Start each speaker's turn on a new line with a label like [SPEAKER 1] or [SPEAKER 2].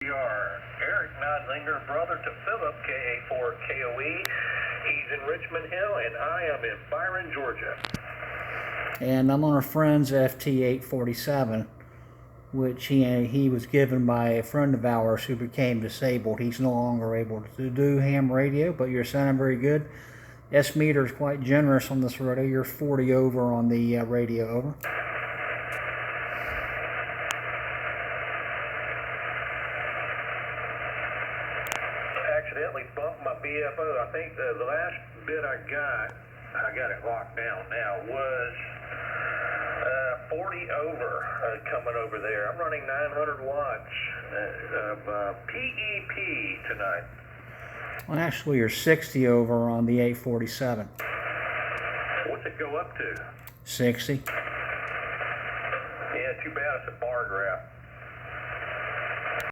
[SPEAKER 1] Eric Nodlinger, brother to Philip, KK4TVR. He's in Richmond Hill, and I am in Byron, Georgia.
[SPEAKER 2] And I'm on a friend's FT-847, which he was given by a friend of ours who became disabled. He's no longer able to do ham radio, but you're sounding very good. S meter is quite generous on this radio. You're 40 over on the radio, over.
[SPEAKER 1] Accidentally bumped my BFO. I think the last bit I got it locked down now, was 40 over coming over there. I'm running 900 watts of PEP tonight.
[SPEAKER 2] Well, actually, you're 60 over on the 847.
[SPEAKER 1] What's it go up to?
[SPEAKER 2] 60.
[SPEAKER 1] Yeah, too bad it's a bar graph.